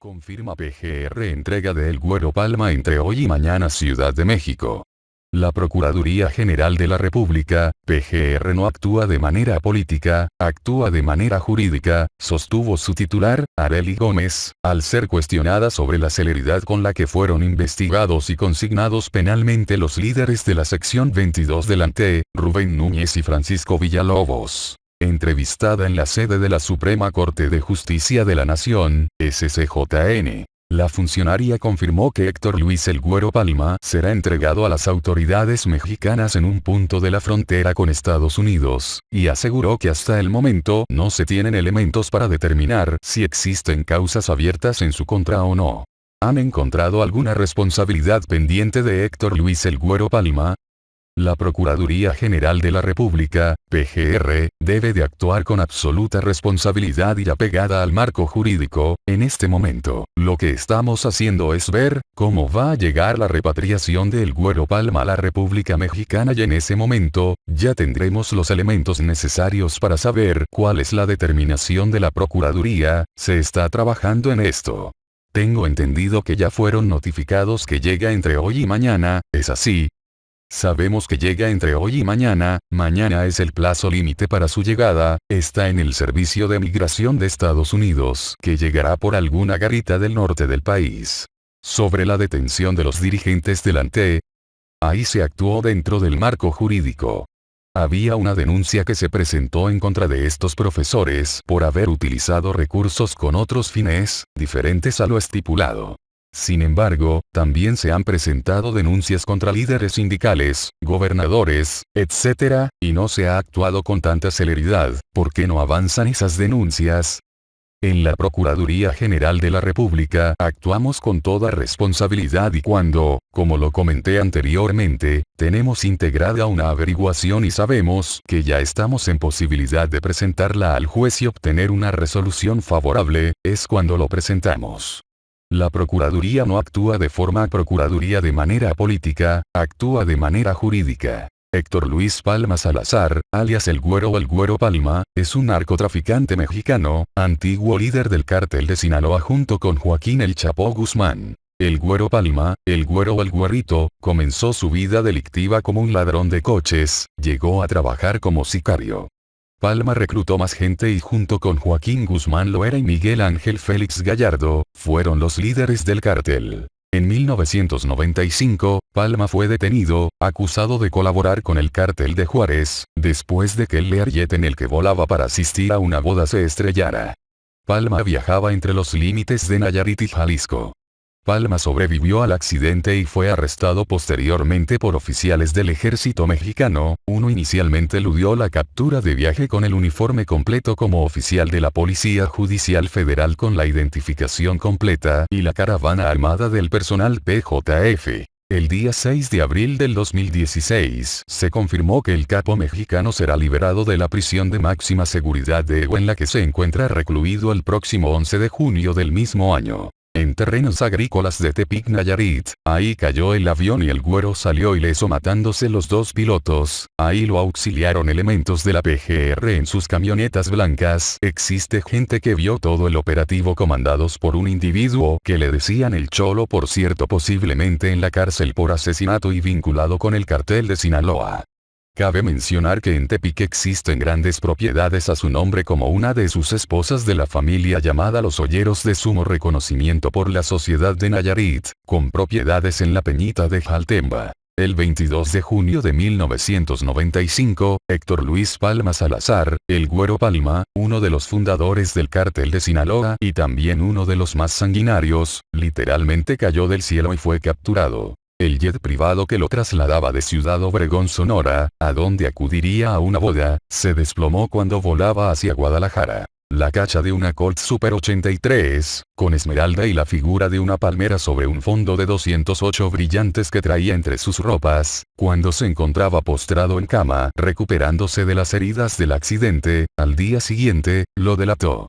Confirma PGR entrega de El Güero Palma entre hoy y mañana Ciudad de México. La Procuraduría General de la República, PGR no actúa de manera política, actúa de manera jurídica, sostuvo su titular, Arely Gómez, al ser cuestionada sobre la celeridad con la que fueron investigados y consignados penalmente los líderes de la sección 22 del ANTE, Rubén Núñez y Francisco Villalobos. Entrevistada en la sede de la Suprema Corte de Justicia de la Nación, SCJN. La funcionaria confirmó que Héctor Luis El Güero Palma será entregado a las autoridades mexicanas en un punto de la frontera con Estados Unidos, y aseguró que hasta el momento no se tienen elementos para determinar si existen causas abiertas en su contra o no. ¿Han encontrado alguna responsabilidad pendiente de Héctor Luis El Güero Palma? La Procuraduría General de la República, PGR, debe de actuar con absoluta responsabilidad y apegada al marco jurídico. En este momento, lo que estamos haciendo es ver cómo va a llegar la repatriación de El Güero Palma a la República Mexicana y en ese momento, ya tendremos los elementos necesarios para saber cuál es la determinación de la Procuraduría. Se está trabajando en esto. Tengo entendido que ya fueron notificados que llega entre hoy y mañana, ¿es así? Sabemos que llega entre hoy y mañana es el plazo límite para su llegada, está en el Servicio de Migración de Estados Unidos, que llegará por alguna garita del norte del país. Sobre la detención de los dirigentes del ANTE, ahí se actuó dentro del marco jurídico. Había una denuncia que se presentó en contra de estos profesores por haber utilizado recursos con otros fines, diferentes a lo estipulado. Sin embargo, también se han presentado denuncias contra líderes sindicales, gobernadores, etc., y no se ha actuado con tanta celeridad. ¿Por qué no avanzan esas denuncias? En la Procuraduría General de la República actuamos con toda responsabilidad y cuando, como lo comenté anteriormente, tenemos integrada una averiguación y sabemos que ya estamos en posibilidad de presentarla al juez y obtener una resolución favorable, es cuando lo presentamos. La Procuraduría no actúa de forma procuraduría de manera política, actúa de manera jurídica. Héctor Luis Palma Salazar, alias El Güero Palma, es un narcotraficante mexicano, antiguo líder del cártel de Sinaloa junto con Joaquín El Chapo Guzmán. El Güero Palma, El Güero o El Güerito, comenzó su vida delictiva como un ladrón de coches, llegó a trabajar como sicario. Palma reclutó más gente y junto con Joaquín Guzmán Loera y Miguel Ángel Félix Gallardo, fueron los líderes del cártel. En 1995, Palma fue detenido, acusado de colaborar con el cártel de Juárez, después de que el Learjet en el que volaba para asistir a una boda se estrellara. Palma viajaba entre los límites de Nayarit y Jalisco. Palma sobrevivió al accidente y fue arrestado posteriormente por oficiales del ejército mexicano. Uno inicialmente eludió la captura de viaje con el uniforme completo como oficial de la Policía Judicial Federal con la identificación completa y la caravana armada del personal PJF. El día 6 de abril del 2016, se confirmó que el capo mexicano será liberado de la prisión de máxima seguridad de Ego en la que se encuentra recluido el próximo 11 de junio del mismo año. En terrenos agrícolas de Tepic, Nayarit, ahí cayó el avión y El Güero salió ileso matándose los dos pilotos, ahí lo auxiliaron elementos de la PGR en sus camionetas blancas. Existe gente que vio todo el operativo comandados por un individuo que le decían el Cholo, por cierto, posiblemente en la cárcel por asesinato y vinculado con el cartel de Sinaloa. Cabe mencionar que en Tepic existen grandes propiedades a su nombre como una de sus esposas de la familia llamada Los Olleros de sumo reconocimiento por la sociedad de Nayarit, con propiedades en la Peñita de Jaltemba. El 22 de junio de 1995, Héctor Luis Palma Salazar, El Güero Palma, uno de los fundadores del cártel de Sinaloa y también uno de los más sanguinarios, literalmente cayó del cielo y fue capturado. El jet privado que lo trasladaba de Ciudad Obregón, Sonora, a donde acudiría a una boda, se desplomó cuando volaba hacia Guadalajara. La cacha de una Colt Super 83, con esmeralda y la figura de una palmera sobre un fondo de 208 brillantes que traía entre sus ropas, cuando se encontraba postrado en cama, recuperándose de las heridas del accidente, al día siguiente, lo delató.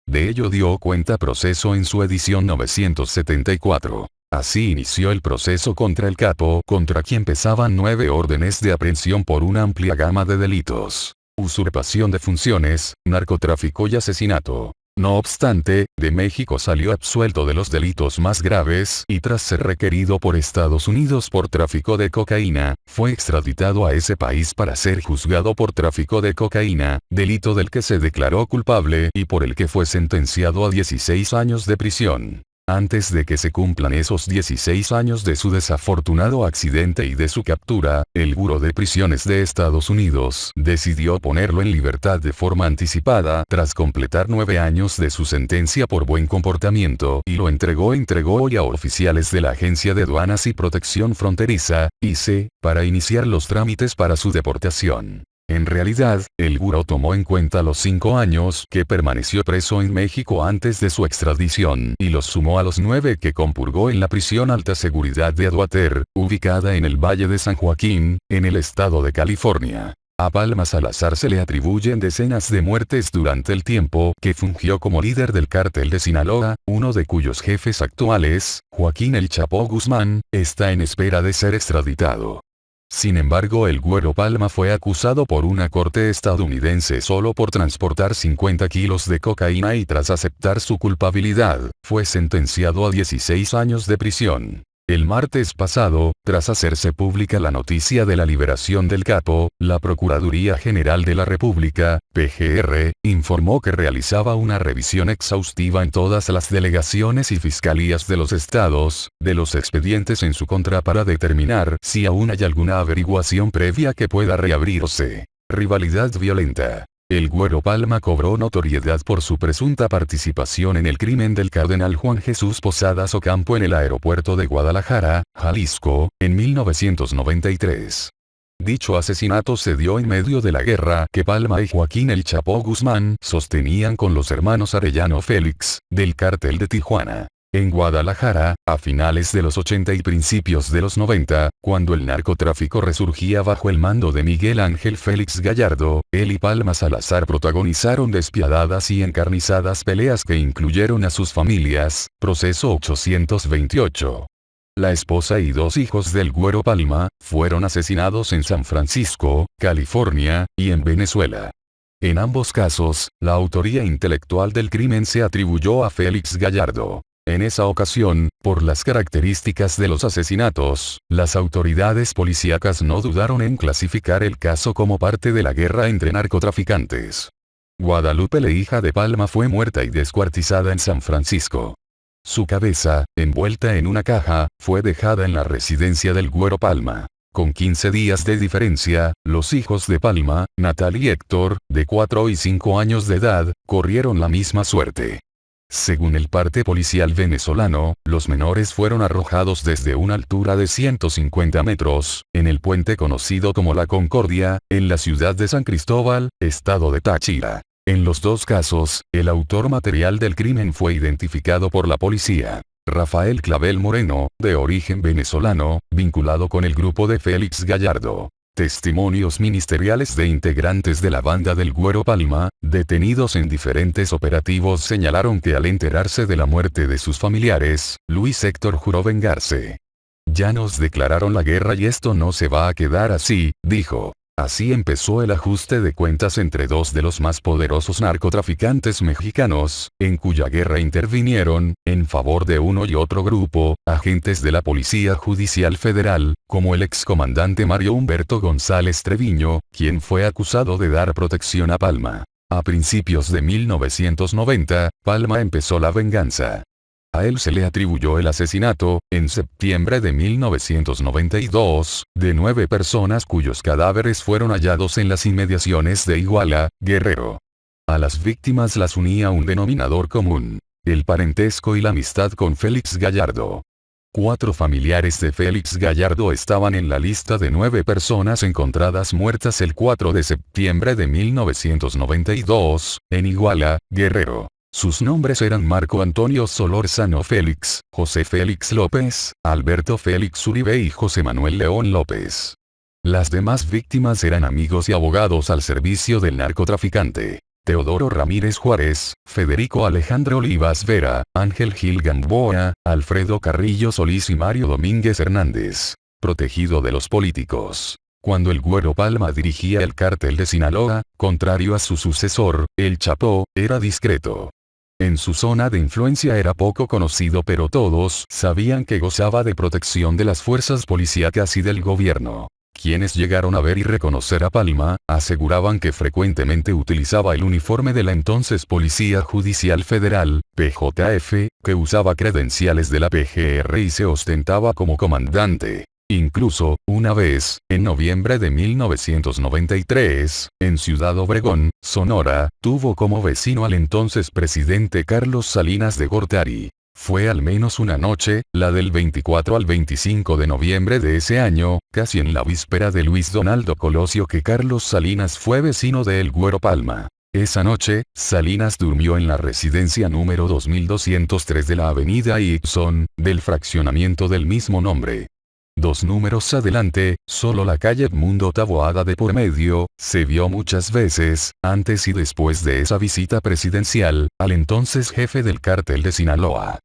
De ello dio cuenta Proceso en su edición 974. Así inició el proceso contra el capo, contra quien pesaban 9 órdenes de aprehensión por una amplia gama de delitos: usurpación de funciones, narcotráfico y asesinato. No obstante, de México salió absuelto de los delitos más graves y tras ser requerido por Estados Unidos por tráfico de cocaína, fue extraditado a ese país para ser juzgado por tráfico de cocaína, delito del que se declaró culpable y por el que fue sentenciado a 16 años de prisión. Antes de que se cumplan esos 16 años de su desafortunado accidente y de su captura, el Buró de Prisiones de Estados Unidos decidió ponerlo en libertad de forma anticipada tras completar 9 años de su sentencia por buen comportamiento y lo entregó hoy a oficiales de la Agencia de Aduanas y Protección Fronteriza, ICE, para iniciar los trámites para su deportación. En realidad, el buró tomó en cuenta los 5 años que permaneció preso en México antes de su extradición y los sumó a los 9 que compurgó en la prisión alta seguridad de Aduater, ubicada en el Valle de San Joaquín, en el estado de California. A Palma Salazar se le atribuyen decenas de muertes durante el tiempo que fungió como líder del cártel de Sinaloa, uno de cuyos jefes actuales, Joaquín El Chapo Guzmán, está en espera de ser extraditado. Sin embargo, el Güero Palma fue acusado por una corte estadounidense solo por transportar 50 kilos de cocaína y tras aceptar su culpabilidad, fue sentenciado a 16 años de prisión. El martes pasado, tras hacerse pública la noticia de la liberación del capo, la Procuraduría General de la República, PGR, informó que realizaba una revisión exhaustiva en todas las delegaciones y fiscalías de los estados, de los expedientes en su contra para determinar si aún hay alguna averiguación previa que pueda reabrirse. Rivalidad violenta. El Güero Palma cobró notoriedad por su presunta participación en el crimen del cardenal Juan Jesús Posadas Ocampo en el aeropuerto de Guadalajara, Jalisco, en 1993. Dicho asesinato se dio en medio de la guerra que Palma y Joaquín El Chapo Guzmán sostenían con los hermanos Arellano Félix, del cártel de Tijuana. En Guadalajara, a finales de los 80 y principios de los 90, cuando el narcotráfico resurgía bajo el mando de Miguel Ángel Félix Gallardo, él y Palma Salazar protagonizaron despiadadas y encarnizadas peleas que incluyeron a sus familias, proceso 828. La esposa y 2 hijos del Güero Palma, fueron asesinados en San Francisco, California, y en Venezuela. En ambos casos, la autoría intelectual del crimen se atribuyó a Félix Gallardo. En esa ocasión, por las características de los asesinatos, las autoridades policíacas no dudaron en clasificar el caso como parte de la guerra entre narcotraficantes. Guadalupe Leija de Palma fue muerta y descuartizada en San Francisco. Su cabeza, envuelta en una caja, fue dejada en la residencia del Güero Palma. Con 15 días de diferencia, los hijos de Palma, Natal y Héctor, de 4 y 5 años de edad, corrieron la misma suerte. Según el parte policial venezolano, los menores fueron arrojados desde una altura de 150 metros, en el puente conocido como La Concordia, en la ciudad de San Cristóbal, estado de Táchira. En los 2 casos, el autor material del crimen fue identificado por la policía. Rafael Clavel Moreno, de origen venezolano, vinculado con el grupo de Félix Gallardo. Testimonios ministeriales de integrantes de la banda del Güero Palma, detenidos en diferentes operativos señalaron que al enterarse de la muerte de sus familiares, Luis Héctor juró vengarse. Ya nos declararon la guerra y esto no se va a quedar así, dijo. Así empezó el ajuste de cuentas entre 2 de los más poderosos narcotraficantes mexicanos, en cuya guerra intervinieron, en favor de uno y otro grupo, agentes de la Policía Judicial Federal, como el excomandante Mario Humberto González Treviño, quien fue acusado de dar protección a Palma. A principios de 1990, Palma empezó la venganza. A él se le atribuyó el asesinato, en septiembre de 1992, de 9 personas cuyos cadáveres fueron hallados en las inmediaciones de Iguala, Guerrero. A las víctimas las unía un denominador común: el parentesco y la amistad con Félix Gallardo. 4 familiares de Félix Gallardo estaban en la lista de 9 personas encontradas muertas el 4 de septiembre de 1992, en Iguala, Guerrero. Sus nombres eran Marco Antonio Solórzano Félix, José Félix López, Alberto Félix Uribe y José Manuel León López. Las demás víctimas eran amigos y abogados al servicio del narcotraficante. Teodoro Ramírez Juárez, Federico Alejandro Olivas Vera, Ángel Gil Gamboa, Alfredo Carrillo Solís y Mario Domínguez Hernández. Protegido de los políticos. Cuando el Güero Palma dirigía el cártel de Sinaloa, contrario a su sucesor, El Chapo, era discreto. En su zona de influencia era poco conocido, pero todos sabían que gozaba de protección de las fuerzas policíacas y del gobierno. Quienes llegaron a ver y reconocer a Palma, aseguraban que frecuentemente utilizaba el uniforme de la entonces Policía Judicial Federal, PJF, que usaba credenciales de la PGR y se ostentaba como comandante. Incluso, una vez, en noviembre de 1993, en Ciudad Obregón, Sonora, tuvo como vecino al entonces presidente Carlos Salinas de Gortari. Fue al menos una noche, la del 24 al 25 de noviembre de ese año, casi en la víspera de Luis Donaldo Colosio, que Carlos Salinas fue vecino de El Güero Palma. Esa noche, Salinas durmió en la residencia número 2203 de la avenida Ibson, del fraccionamiento del mismo nombre. 2 números adelante, solo la calle Edmundo Taboada de por medio, se vio muchas veces, antes y después de esa visita presidencial, al entonces jefe del cártel de Sinaloa.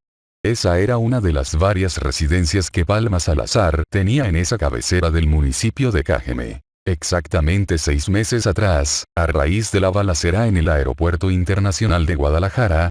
Esa era una de las varias residencias que Palma Salazar tenía en esa cabecera del municipio de Cajeme. Exactamente 6 meses atrás, a raíz de la balacera en el Aeropuerto Internacional de Guadalajara,